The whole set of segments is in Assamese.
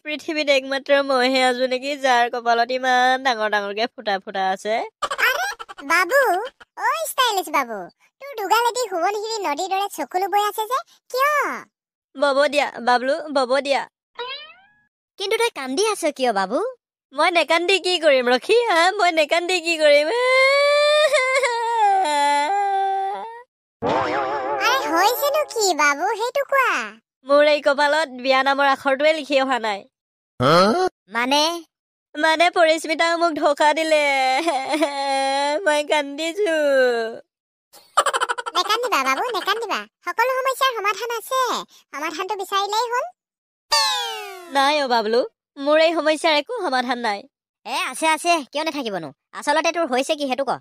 পৃথিৱীত একমাত্ৰ মইহে আছো নেকি যাৰ কপালত ইমান ডাঙৰ ডাঙৰকে ফুটা ফুটা আছে। বাবু ঐ ষ্টাইলিছ বাবু, তোৰ দুগালেদি সোৱণশিৰি নদীৰ দৰে চকুলো বৈ আছে যে কিয়? বব দিয়া বাবলু, বব দিয়া। কিন্তু তই কান্দি আছ কিয় বাবু? মই নেকান্দি কি কৰিম ৰখি, মই নেকান্দি কি কৰিম? আৰে হৈছেনো কি বাবু সেইটো কোৱা। মোৰ এই কপালত বিয়া নামৰ আখৰটোৱে লিখি অহা নাই। মানে পৰিস্মিতাও মোক ধোকা দিলে। মই কান্দিছো। নেকান্দিবা বাবু, নেকান্দিবা। সকলো সমস্যাৰ সমাধান আছে, সমাধানটো বিচাৰিলেই হ'ল। নাই অ বাবলু, মোৰ এই সমস্যাৰ একো সমাধান নাই। আছে আছে, কিয় নাথাকিবনো? আচলতে তোৰ হৈছে কি সেইটো ক।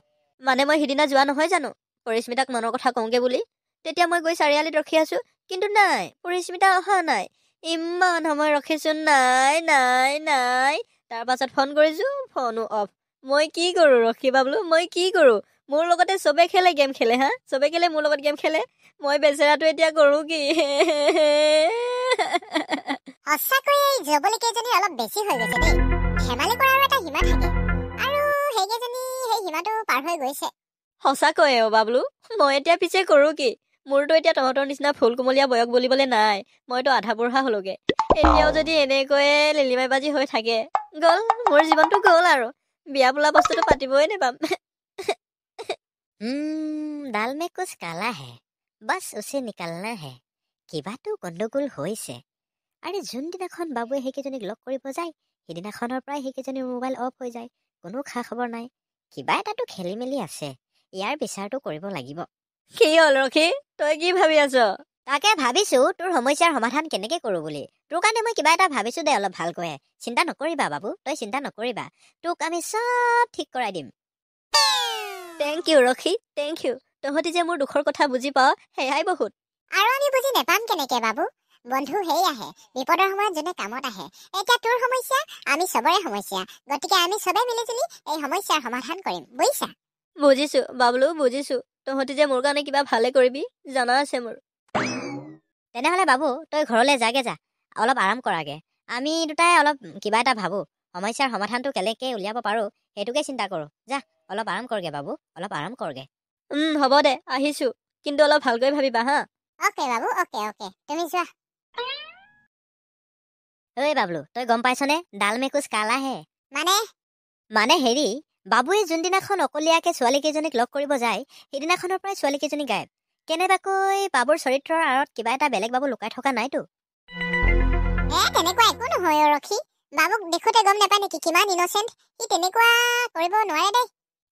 মানে মই সিদিনা যোৱা নহয় জানো পৰিস্মিতাক মনৰ কথা কওঁগে বুলি, তেতিয়া মই গৈ চাৰিআলিত ৰখি আছো, কিন্তু নাই পৰিস্মিতা অহা নাই। ইমান সময় ৰখিছো, নাই নাই নাই। তাৰ পাছত ফোন কৰিছো, ফোনো অফ। মই কি কৰো ৰখি বাবলু, মই কি কৰো? মোৰ লগতে চবে খেলে গেম খেলে, চবে খেলে মোৰ লগত গেম খেলে। মই বেচেৰাটো এতিয়া কৰো কি? সঁচাকৈয়ে এই জবলি কেইজনী অলপ বেছি হৈ গৈছে দেই। ধেমালি কৰাৰো এটা সীমা থাকে, আৰু সেইকেইজনী সেই সীমাটো পাৰ হৈ গৈছে। সঁচাকৈয়ে অ বাবলু, মই এতিয়া পিছে কৰো কি? মোৰতো এতিয়া তহঁতৰ নিচিনা ফুল কোমলীয়া বয়স বুলিবলে নাই। মইতো আধা বুঢ়া হলোগে। এতিয়াও যদি এনেকৈয়ে লিলিমাই বাজি হৈ থাকে, গ'ল মোৰ জীৱনটো গ'ল আৰু। বিয়া বোলা বস্তুটো পাতিবই নেপাম। দাল মে কুছ কালা হে, বাছ উছে নিকালনা হে। কিবাটো গণ্ডগোল হৈছে। আৰে যোনদিনাখন বাবুৱে সেইকেইজনীক লগ কৰিব যায়, সেইদিনাখনৰ পৰাই সেইকেইজনীৰ মোবাইল অফ হৈ যায়। কোনো খা খবৰ নাই। কিবা এটাতো খেলি মেলি আছে। ইয়াৰ বিচাৰটো কৰিব লাগিব। কি হ'ল ৰখি, তই কি ভাবি আছ? তাকে ভাবিছো তোৰ সমস্যাৰ সমাধান কেনেকে কৰো বুলি। তোৰ কাৰণে মই কিবা এটা ভাবিছো দে অলপ ভালকৈ। চিন্তা নকৰিবা বাবু, তই চিন্তা নকৰিবা। তোক আমি চব ঠিক কৰাই দিম। থেংক ইউ ৰখি, থেংক ইউ। তহঁতি যে মোৰ দুখৰ কথা বুজি পাৱ, সেয়াই বহুত। আৰু আমি বুজি নেপাম কেনেকে বাবু? বন্ধু সেই আহে বিপদৰ সময়ত যোনে কামত আহে। এতিয়া তোৰ সমস্যা, আমি চবৰে সমস্যা, গতিকে আমি চবে মিলিজুলি এই সমস্যাৰ সমাধান কৰিম, বুজিছা? বুজিছো বাবলু, বুজিছো। তহঁতি যে মোৰ কাৰণে কিবা ভালে কৰিবি জানা আছে মোৰ। তেনেহলে বাবু তই ঘৰলৈ যাগে যা, অলপ আৰাম কৰাগে। আমি দুটাই অলপ কিবা এটা ভাবো। সমস্যাৰ সমাধানটো কেনেকে উলিয়াব পাৰো সেইটোকে চিন্তা কৰো। যা অলপ আৰাম কৰগে বাবু, অলপ আৰাম কৰগে। হ'ব দে, আহিছো। কিন্তু অলপ ভালকৈ ভাবিবা হা। অকে বাবু, অকে অকে, তুমি যোৱা। ঐ বাবলু, তই গম পাইছনে ডাল মে কুছ কালা হে? মানে হেৰি, বাবুৱে যোনদিনাখন অকলীয়াকে ছোৱালীকেইজনীক লগ কৰিব যায়, সেইদিনাখনৰ পৰাই ছোৱালীকেইজনী গায়ব। কেনেবাকৈ বাবুৰ চৰিত্ৰৰ আঁৰত কিবা এটা বেলেগ বাবু লুকাই থকা নাইতো? তেনেকুৱা একো নহয় ৰখি। বাবুক দেখোতে গম নাপায় নেকি কিমান ইনচেণ্ট? সি তেনেকুৱা কৰিব নোৱাৰে দেই।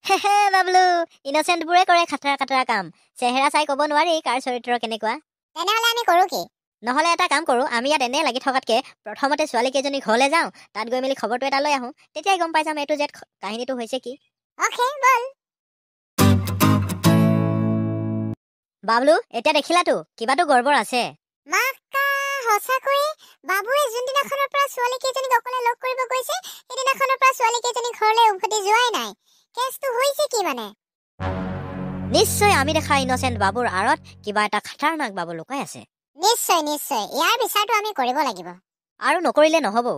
হে বাবলু, ইনচেণ্টবোৰে কৰে খাতৰা খাতৰা কাম। চেহেৰা চাই কব নোৱাৰি কাৰ চৰিত্ৰ কেনেকুৱা। তেনেহলে আমি কৰো কি? নহলে এটা কাম কৰো, আমি ইয়াত এনে লাগি থকাতকে প্ৰথমতে ছোৱালীকেইজনী ঘৰলৈ যাওঁ, তাত গৈ মেলি খবৰটো এটা লৈ আহোঁ। তেতিয়াই গম পাই যাম এইটো যে কাহিনীটো হৈছে কি। অকে বল। বাবলু, এতিয়া দেখিলাতো কিবাটো গড়বড় আছে। মাকা সঁচাকৈ বাবুৱে যোনদিনাখনৰ পৰা ছোৱালীকেইজনীক অকলে লগ কৰিব গৈছে, সেইদিনাখনৰ পৰা ছোৱালীকেইজনী ঘৰলৈ উভতি যোৱাই নাই। কেছটো হৈছে কি মানে? নিশ্চয় আমি দেখা ইনচেণ্ট বাবুৰ আঁৰত কিবা এটা খাতাৰনাক বাবু লুকাই আছে। নিশ্চয় নিশ্চয়, ইয়াৰ বিচাৰটো আমি কৰিব লাগিব। আৰু নকৰিলে নহব।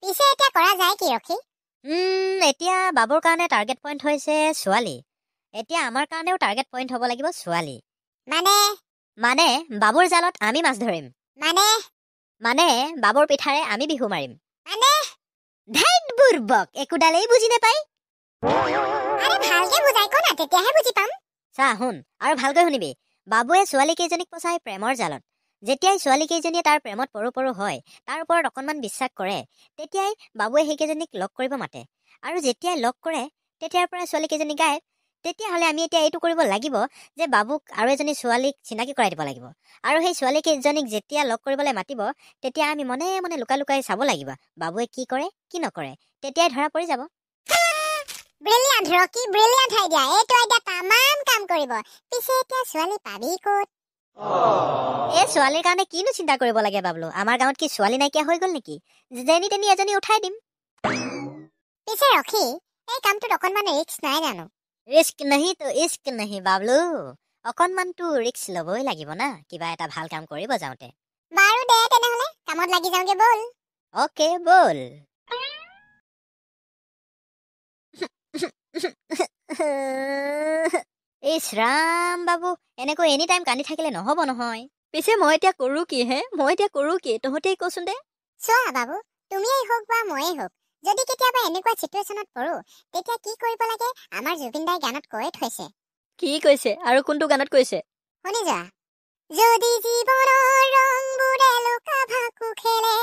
পিছে এতিয়া কৰা যায় কি ৰখি? এতিয়া বাবুৰ কাৰণে টাৰ্গেট পইণ্ট হৈছে ছোৱালী। এতিয়া আমাৰ কাৰণেও টাৰ্গেট পইণ্ট হ'ব লাগিব ছোৱালী। মানে বাবুৰ জালত আমি মাছ ধৰিম। মানে বাবুৰ পিঠাৰে আমি বিহু মাৰিম। ধেইত বুৰ্বক, একোডালেই বুজি নাপায়। আৰে ভালকে বুজাই ক না, তেতিয়াহে বুজি পাম। চা শুন, আৰু ভালকৈ শুনিবি। বাবুৱে ছোৱালীকেইজনীক পচাই প্ৰেমৰ জালত। যেতিয়াই ছোৱালীকেইজনীয়ে তাৰ প্ৰেমত পৰো পৰো হয়, তাৰ ওপৰত অকণমান বিশ্বাস কৰে, তেতিয়াই বাবুৱে সেইকেইজনীক লগ কৰিব মাতে। আৰু যেতিয়াই লগ কৰে, তেতিয়াৰ পৰা ছোৱালীকেইজনী গায়ব। তেতিয়াহ'লে আমি এতিয়া এইটো কৰিব লাগিব যে বাবুক আৰু এজনী ছোৱালীক চিনাকি কৰাই দিব লাগিব। আৰু সেই ছোৱালীকেইজনীক যেতিয়া লগ কৰিবলৈ মাতিব, তেতিয়া আমি মনে মনে লুকাই লুকাই চাব লাগিব বাবুৱে কি কৰে কি নকৰে। তেতিয়াই ধৰা পৰি যাব। ব্ৰিলিয়াণ্ট ৰকি, ব্ৰিলিয়াণ্ট আইডিয়া। এইটো আইডিয়া তামাম কাম কৰিব। পিছে এতিয়া ছোৱালী পাবি ক'ত? এই ছোৱালীৰ কাৰণে কিনো চিন্তা কৰিব লাগে বাবলু? আমাৰ গাঁৱত কি ছোৱালী নাইকিয়া হৈ গ'ল নেকি? যেনি তেনি এজনী উঠাই দিম। পিছে ৰখি, এই কামটোত অকণমান ৰিস্ক নাই জানো? ৰিস্ক নাহি তো ইস্ক নাহি বাবলু। অকণমানতো ৰিস্ক ল'বই লাগিব না কিবা এটা ভাল কাম কৰিব যাওঁতে। বাৰু দে তেনেহলে, কামত লাগি যাওঁগে বল। অ'কে বল। ইছ ৰাম বাবু, এনেকৈ এনি টাইম কান্দি থাকিলে নহ'ব নহয়। পিছে মই এতিয়া কৰোঁ কি হে? মই এতিয়া কৰোঁ কি? তহঁতেই কচোন দে। চোৱা বাবু, তুমিয়েই হওক বা ময়েই হওক, যদি কেতিয়াবা এনেকুৱা চিটুৱেশ্যনত পৰো, তেতিয়া কি কৰিব লাগে আমাৰ জুবিন দাই গানত কৈয়ে থৈছে। কি কৈছে আৰু কোনটো গানত কৈছে? শুনি যোৱা। যদি জীৱনৰ ৰংবোৰে লুকা ভাকু খেলে,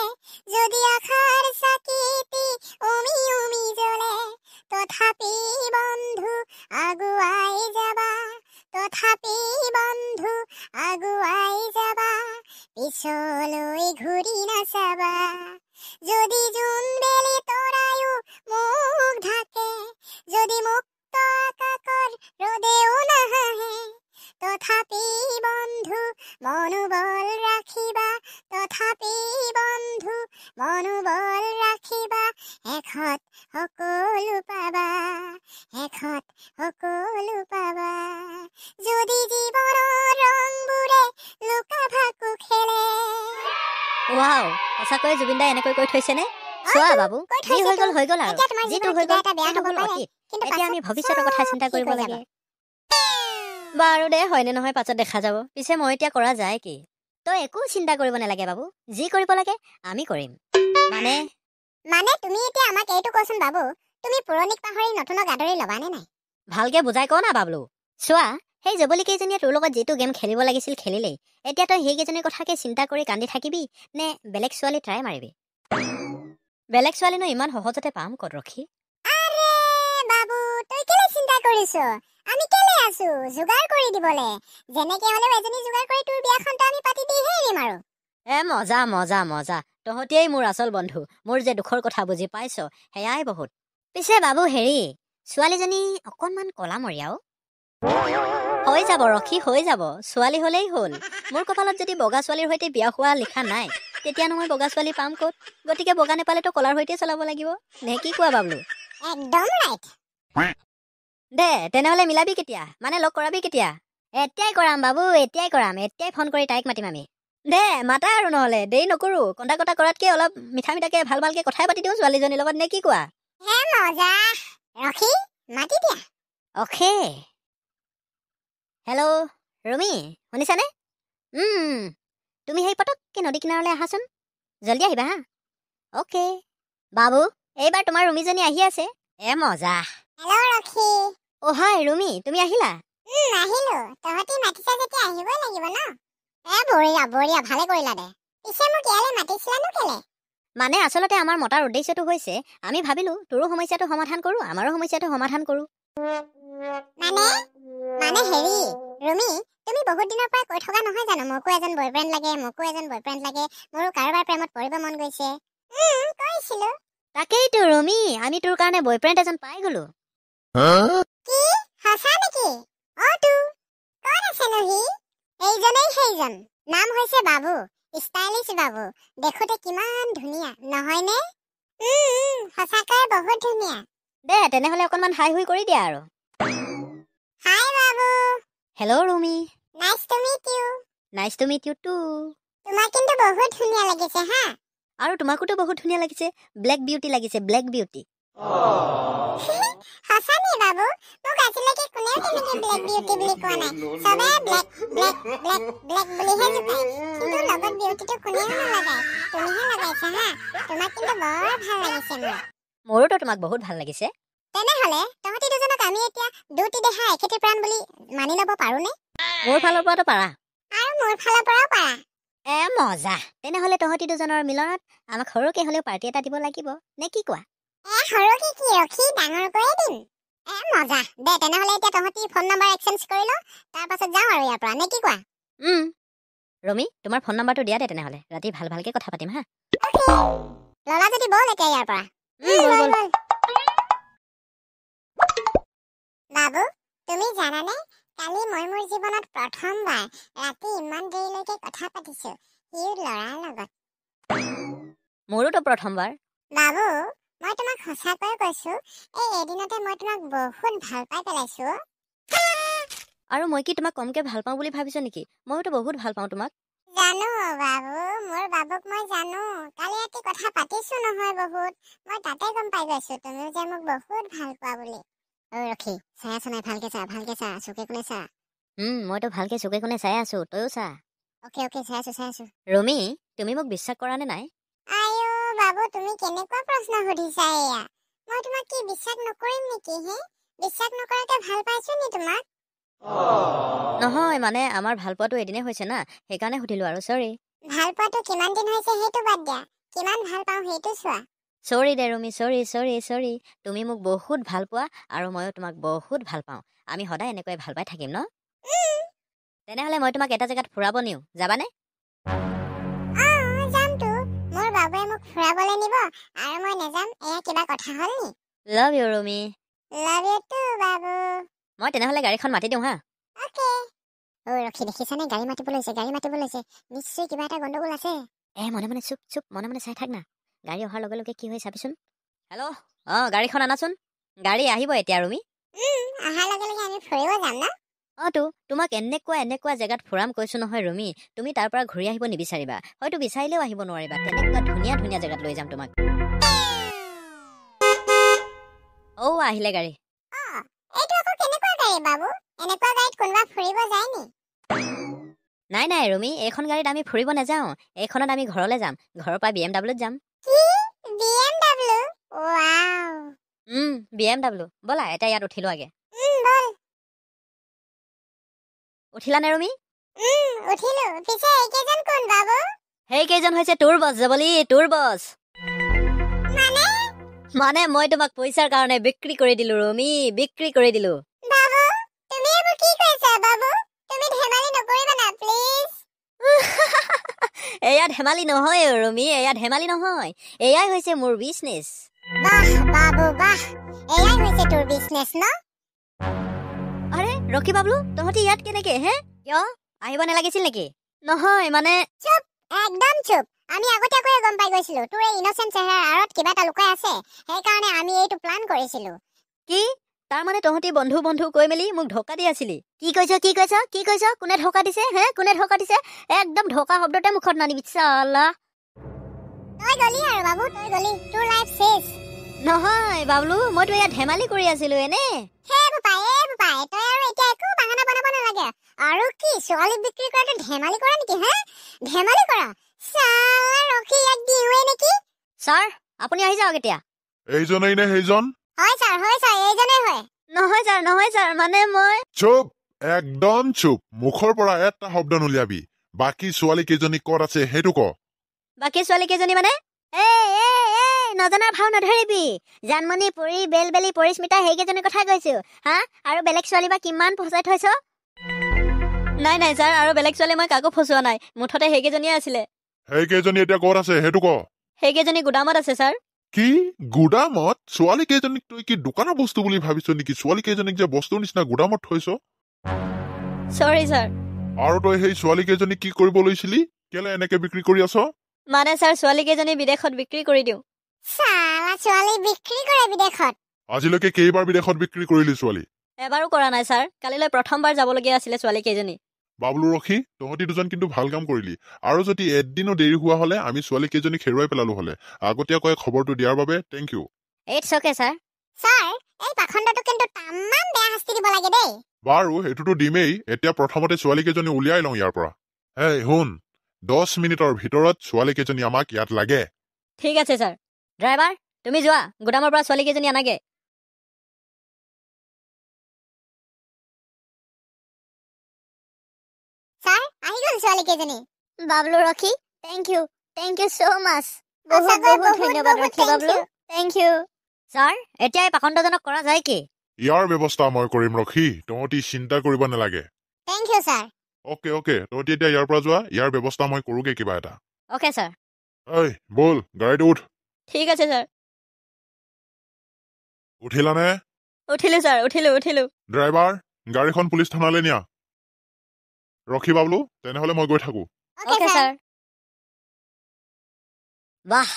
যদি আশাৰ চাকিটি উমি উমি জ্বলে, তথাপি বন্ধু আগুৱাই যাবা, তথাপি বন্ধু আগুৱাই যাবা, পিছলৈ ঘূৰি নাচাবা। যদি জোনবেলি তৰায়ো মুখ ঢাকে, যদি মুক্ত আকাশৰ ৰ'দেও নাহাহে, তথাপি বন্ধু মনোবল ৰাখিবা, তথাপি বন্ধু মনোবল ৰাখিবা, শেষত সকলো পাবা, শেষত সকলো পাবা। যদি জীৱনৰ ৰংবোৰে লুকা ভাকু খেলে। ৱাও, সঁচাকৈ জুবিন দাই এনেকৈ কৈ থৈছেনে? চোৱা বাবু, কৈ যি হৈ থৈছেতো। গ'ল আৰু এতিয়া তোমাৰ যিটো জীৱনত হৈ কিবা গ'ল এটা বেয়া সেইটো হ'ব হ'ল পাৰে, অতীত। কিন্তু এতিয়া আমি পাছত ভৱিষ্যতৰ কথা চিন্তা ঠিক কৰিব হৈ লাগে। যাব। বাৰু দে, হয়নে নহয় পাছত দেখা যাব। পিছে মই এতিয়া কৰা যায় কি? তই একো চিন্তা কৰিব নালাগে বাবু, যি কৰিব লাগে আমি কৰিম। মানে মানে তুমি এতিয়া আমাক এইটো কোৱাচোন বাবু, তুমি পুৰণিক পাহৰি নতুনক আদৰি ল'বানে নাই? ভালকে বুজাই ক না বাবলু। চোৱা, সেই জবলিকেইজনীয়ে তোৰ লগত যিটো গেম খেলিব লাগিছিল খেলিলেই। এতিয়া তই সেইকেইজনীৰ কথাকে চিন্তা কৰি কান্দি থাকিবি নে বেলেগ ছোৱালী ট্ৰাই মাৰিবি? বেলেগ ছোৱালীনো ইমান সহজতে পাম ক'ত ৰখি? আৰে বাবু, তই কেলে চিন্তা কৰিছ? আমি কেলে আছো যোগাৰ কৰি দিবলে। যেনেকে হ'লেও এজনী যোগাৰ কৰি তোৰ বিয়াখনটো আমি পাতি দিহে এৰিম আৰু। মজা মজা মজা, তহঁতিয়েই মোৰ আচল বন্ধু। মোৰ যে দুখৰ কথা বুজি পাইছ, সেয়াই বহুত। পিছে বাবু হেৰি, ছোৱালীজনী অকণমান কলামৰীয়াও। হৈ যাব ৰখি, হৈ যাব। ছোৱালী হ'লেই হ'ল। মোৰ কপালত যদি বগা ছোৱালীৰ সৈতে বিয়া হোৱা লিখা নাই, তেতিয়ানো মই বগা ছোৱালী পাম ক'ত? গতিকে বগা নেপালেতো কলাৰ সৈতে চলাব লাগিব। নে কি কোৱা বাবলু? একদম ৰাইট। দে তেনেহ'লে মিলাবি কেতিয়া? মানে লগ কৰাবি কেতিয়া? এতিয়াই কৰাম বাবু, এতিয়াই কৰাম। এতিয়াই ফোন কৰি তাইক মাতিম আমি। দে মাতা আৰু নহ'লে, দেৰি নকৰোঁ। কন্দা কটা কৰাতকে অলপ মিঠা মিঠাকে ভালকে কথাই পাতি দিওঁ ছোৱালীজনীৰ লগত, নে কি কোৱা? হে মজা। ৰখি, মাতি দিয়া। অ'কে। হেল্ল' ৰুমি, শুনিছানে? তুমি সেই পটককৈ নদী কিনাৰলৈ আহাচোন। জল্দি আহিবা হা। অ'কে। বাবু, এইবাৰ তোমাৰ ৰুমিজনী আহি আছে। মজা। হেল্ল' ৰখি। অ' হাই ৰুমি, তুমি আহিলা? আহিলো। তহঁতি মাতিছা যেতিয়া আহিবই লাগিব ন। বঢ়িয়া বঢ়িয়া, ভালে কৰিলা দে। পিছে মোক ইয়ালৈ মাতিছিলানো কেলে? মানে আচলতে আমাৰ মতাৰ উদ্দেশ্যটো হৈছে, আমি ভাবিলো তোৰো সমস্যাটো সমাধান কৰোঁ, আমাৰো সমস্যাটো সমাধান কৰোঁ। মানে হেৰি, ৰুমি, তুমি বহুত দিনৰ পৰা কৈ থকা নহয় জানো, মোকো এজন বয়ফ্ৰেণ্ড লাগে, মোকো এজন বয়ফ্ৰেণ্ড লাগে, মোৰো কাৰোবাৰ প্ৰেমত পৰিব মন গৈছে। কৈছিলো। তাকেইতো ৰুমি, আমি তোৰ কাৰণে বয়ফ্ৰেণ্ড এজন পাই গলো। কি? সঁচা নেকি? তো ক'ত আছেনো সি? এইজনেই সেইজন। নাম হৈছে বাবু, ষ্টাইলিছ বাবু। দেখোতে কিমান ধুনীয়া, নহয়নে? সঁচাকৈ বহুত ধুনীয়া। দে তেনেহ'লে অকণমান হাই হুই কৰি দিয়া আৰু। হাই বাবু। Hello' Rumi. Nice to meet you. Nice to meet you too. তোমাক কিন্তু বহুত ধুনীয়া লাগিছে হা। আৰু তোমাকোতো বহুত ধুনীয়া লাগিছে। ব্লেক বিউটি লাগিছে, ব্লেক বিউটি। সঁচা নি বাবু? মোক আজিলৈকে কোনেও তেনেকে ব্লেক বিউটি বুলি কোৱা নাই। চবে ব্লেক ব্লেক ব্লেক ব্লেক বুলিহে জোকায়। কিন্তু লগত বিউটিটো কোনেও নলগায়। তুমিহে লগাইছা হা। তোমাক কিন্তু বৰ ভাল লাগিছে মোৰ। মোৰোতো তোমাক বহুত ভাল লাগিছে। তেনেহ'লে তহঁতি দুজনক আমি এতিয়া দুটি দেহা একেটি প্ৰাণ বুলি মানি ল'ব পাৰোনে? মোৰ ফালৰ পৰাতো পাৰা। আৰু মোৰ ফালৰ পৰাও পাৰা। মজা। তেনেহ'লে তহঁতি দুজনৰ মিলনত আমাক সৰুকে হ'লেও পাৰ্টি এটা দিব লাগিব, নে কি কোৱা? সৰুকে কি ৰখি, ডাঙৰকৈয়ে দিম। মজা। দে তেনেহ'লে এতিয়া তহঁতি ফোন নম্বৰ এক্সচেঞ্জ কৰি ল, তাৰ পাছত যাওঁ আৰু ইয়াৰ পৰা, নে কি কোৱা? ৰুমি, তোমাৰ ফোন নম্বৰটো দিয়া দে তেনেহ'লে। ৰাতি ভালকে কথা পাতিম হা। ললা যদি বল এতিয়া ইয়াৰ পৰা। বল। বাবু, তুমি জানানে, কালি মই মোৰ জীৱনত প্ৰথমবাৰ ৰাতি ইমান দেৰিলৈকে কথা পাতিছো সিও ল'ৰাৰ লগত। মোৰোতো প্ৰথমবাৰ। বাবু, মই তোমাক সঁচাকৈ কৈছো, এই এদিনতে মই তোমাক বহুত ভাল পাই পেলাইছো। আৰু মই কি তোমাক কমকে ভাল পাওঁ বুলি ভাবিছো নেকি? মইতো বহুত ভাল পাওঁ তোমাক। জানো বাবু, মোৰ বাবুক মই জানো। কালি ৰাতি কথা পাতিছো নহয় বহুত। মই তাতে গম পাই গৈছো তুমিও যে মোক বহুত ভাল পোৱা বুলি। ঐ ৰখি, চাই আছ নাই? ভালকে চা, চুকে কোনে চা। মইতো ভালকে চুকে কোণে চাই আছো, তয়ো চা। অকে চাই আছো। ৰুমি, তুমি মোক বিশ্বাস কৰা নে নাই? আইও বাবু, তুমি কেনেকুৱা প্ৰশ্ন সুধিছা এয়া? মই তোমাক কি বিশ্বাস নকৰিম নেকি হে? বিশ্বাস নকৰাকে ভাল পাইছো নি তোমাক? নহয়, মানে আমাৰ ভাল পোৱাটো এদিনে হৈছে না, সেইকাৰণে সুধিলো আৰু। চৰি। ভাল পোৱাটো কিমান দিন হৈছে সেইটো বাদ দিয়া, কিমান ভাল পাওঁ সেইটো চোৱা। চৰি দে ৰুমি, চৰি। তুমি মোক বহুত ভাল পোৱা আৰু ময়ো তোমাক বহুত ভাল পাওঁ। আমি সদায় এনেকৈ ভাল পাই থাকিম ন? তেনেহ'লে মই তোমাক এটা জেগাত ফুৰাব নিওঁ, যাবানে? যামতো। মোৰ বাবুৱে মোক ফুৰাবলৈ নিব আৰু মই নাযাম, এয়া কিবা কথা হ'ল নি? Love you Rumi. Love you too বাবু। মই তেনেহ'লে গাড়ীখন মাতি দিওঁ হা। অকে। ঐ ৰখি, দেখিছানে? গাড়ী মাতিব লৈছে। নিশ্চয় কিবা এটা গণ্ডগোল আছে। মনে চুপ, মনে চাই থাক না। গাড়ী অহাৰ লগে লগে কি হয় চাবিচোন। হেল্ল', গাড়ীখন আনাচোন। গাড়ী আহিব এতিয়া ৰুমি। অহাৰ লগে লগে আমি ফুৰিব যাম ন? তোমাক এনেকুৱা জেগাত ফুৰাম কৈছো নহয় ৰুমি, তুমি তাৰ পৰা ঘূৰি আহিব নিবিচাৰিবা। হয়তো বিচাৰিলেও আহিব নোৱাৰিবা। তেনেকুৱা ধুনীয়া জেগাত লৈ যাম তোমাক। আহিলে গাড়ী। এইটো আকৌ কেনেকুৱা গাড়ী বাবু? এনেকুৱা গাড়ীত কোনোবা ফুৰিব যায় নি? নাই ৰুমি, এইখন গাড়ীত আমি ফুৰিব নাযাওঁ। এইখনত আমি ঘৰলৈ যাম। ঘৰৰ পৰা BMW যাম। কি? BMW? ৱাও। BMW। ব'লা এতিয়া ইয়াত উঠিলো আগে। বল। উঠিলা নে ৰুমি? উঠিলো। পিছে এইকেইজন কোন বাবু? সেইকেইজন হৈছে তোৰ বছ জবলি, তোৰ বছ। মানে মই তোমাক পইচাৰ কাৰণে বিক্ৰী কৰি দিলো ৰুমি, বিক্ৰী কৰি দিলো। বাবু, তুমি এইবোৰ কি কৈছা বাবু? তুমি ধেমালি নকৰিবা না প্লিজ। এয়া ধেমালি নহয় ৰুমি, এয়া ধেমালি নহয়। এয়াই হৈছে মোৰ বিজনেছ। বাহ বাবু বাহ, এয়াই হৈছে তোৰ বিজনেছ ন? আৰে ৰখি বাবলু, তহঁতি ইয়াত কেনেকে হে? কিয় আহিব নালাগিছিল নেকি? নহয় মানে চুপ, একদম চুপ। আমি আগতীয়াকৈ গম পাই গৈছিলো তোৰ এই ইনোচেন্ট চেহেৰাৰ আঁৰত কিবা এটা লুকাই আছে। সেইকাৰণে আমি এইটো প্লান কৰিছিলো। কি? তাৰ মানে তহঁতি বন্ধু কৈ মেলি মোক ধোকা দি আছিলি? কি কৈছ? কোনে ধোকা দিছে হে? কোনে ধোকা দিছে? একদম ধোকা শব্দতে মুখত নানিবি চালা। তই গলি আৰু বাবু, তই গলি। তোৰ লাইফ শেষ। নহয় বাবলু, মইতো ইয়াত ধেমালি কৰি আছিলো এনে। হে বোপাই, তই আৰু এতিয়া একো বাহানা বনাব নালাগে। আৰু কি ছোৱালী বিক্ৰী কৰাটো ধেমালি কৰা নেকি হে? ধেমালি কৰা? চালা ৰখি ইয়াক দিওঁৱে নেকি? ছাৰ, আপুনি আহি যাওক এতিয়া। এইজনেই নে সেইজন? হয় ছাৰ, এইজনেই হয়। নহয় ছাৰ, মানে মই চুপ, একদম চুপ। মুখৰ পৰা এটা শব্দ নুলিয়াবি। বাকী ছোৱালী কেইজনী ক'ত আছে সেইটো ক। বাকী ছোৱালী কেইজনী মানে নজনাৰ ভাও নধৰিবি। জানমণি, পৰি, বেলবেলি, পৰিস্মিতা সেইকেইজনীৰ কথা কৈছো হা। আৰু বেলেগ ছোৱালী বা কিমান ফচাই থৈছ? নাই ছাৰ, আৰু বেলেগ ছোৱালী মই কাকো ফচোৱা নাই। মুঠতে সেইকেইজনীয়ে আছিলে। সেইকেইজনী এতিয়া ক'ত আছে সেইটো ক। সেইকেইজনী গুদামত আছে ছাৰ। কি গুদামত? ছোৱালী কেইজনীক তই কি দোকানৰ বস্তু বুলি ভাবিছ নেকি? ছোৱালী কেইজনীক যে বস্তুৰ নিচিনা গুদামত থৈছ। চৰি ছাৰ। আৰু তই সেই ছোৱালী কেইজনীক কি কৰিব লৈছিলি? কেলে এনেকে বিক্ৰী কৰি আছ? মানে ছাৰ, ছোৱালী কেইজনী বিদেশত বিক্ৰী কৰি দিওঁ। চালা ছোৱালী বিক্ৰী কৰে বিদেশত? আজিলৈকে কেইবাৰ বিদেশত বিক্ৰী কৰিলি ছোৱালী? এবাৰো কৰা নাই ছাৰ। কালিলৈ প্ৰথমবাৰ যাবলগীয়া আছিলে ছোৱালী কেইজনী। বাবলু ৰখি, তহঁতি দুজন কিন্তু ভাল কাম কৰিলি। আৰু যদি এদিনো দেৰি হোৱা হলে আমি ছোৱালী কেইজনীক হেৰুৱাই পেলালো হলে। আগতীয়াকৈ খবৰটো দিয়াৰ বাবে thank you. It's okay sir. Sir, এই পাখণ্ডটো কিন্তু তামাম বেয়া শাস্তি দিব লাগে দেই। বাৰু সেইটোতো দিমেই। এতিয়া প্ৰথমতে ছোৱালী কেইজনী উলিয়াই লওঁ ইয়াৰ পৰা। হেই শুন, 10 মিনিটৰ ভিতৰত ছোৱালী কেইজনী আমাক ইয়াত লাগে। ঠিক আছে ছাৰ। ড্ৰাইভাৰ, তুমি যোৱা, গুদামৰ পৰা ছোৱালী কেইজনী আনাগে। ছাৰ, আহি গ'ল ছোৱালী কেইজনী। বাবলু ৰখি, থেংক ইউ so much। সঁচাকৈ বহুত ধন্যবাদ ৰখি বাবলু। Thank U. ছাৰ, এতিয়া এই পাখণ্ডজনক কৰা যায় কি? ইয়াৰ ব্যৱস্থা মই কৰিম ৰখি, তহঁতি চিন্তা কৰিব নালাগে। Thank U sir. অকে, তহঁতি এতিয়া ইয়াৰ পৰা যোৱা। ইয়াৰ ব্যৱস্থা মই কৰোগে কিবা এটা। Okay sir. এই বল, গাড়ীত উঠ। ঠিক আছে ছাৰ। উঠিলানে? উঠিলো ছাৰ, উঠিলো। ড্ৰাইভাৰ, গাড়ীখন পুলিচ থানালৈ নিয়া। ৰখি বাবলু, তেনেহলে মই গৈ থাকো। Okay sir. বাহ,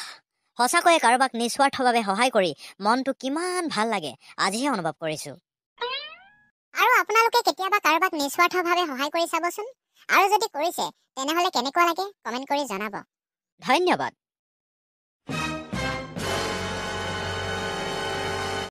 সঁচাকৈয়ে কাৰোবাক নিস্বাৰ্থভাৱে সহায় কৰি মনটো কিমান ভাল লাগে আজিহে অনুভৱ কৰিছো। আৰু আপোনালোকে কেতিয়াবা কাৰোবাক নিস্বাৰ্থভাৱে সহায় কৰি চাবচোন। আৰু যদি কৰিছে তেনেহ'লে কেনেকুৱা লাগে কমেণ্ট কৰি জনাব। ধন্যবাদ।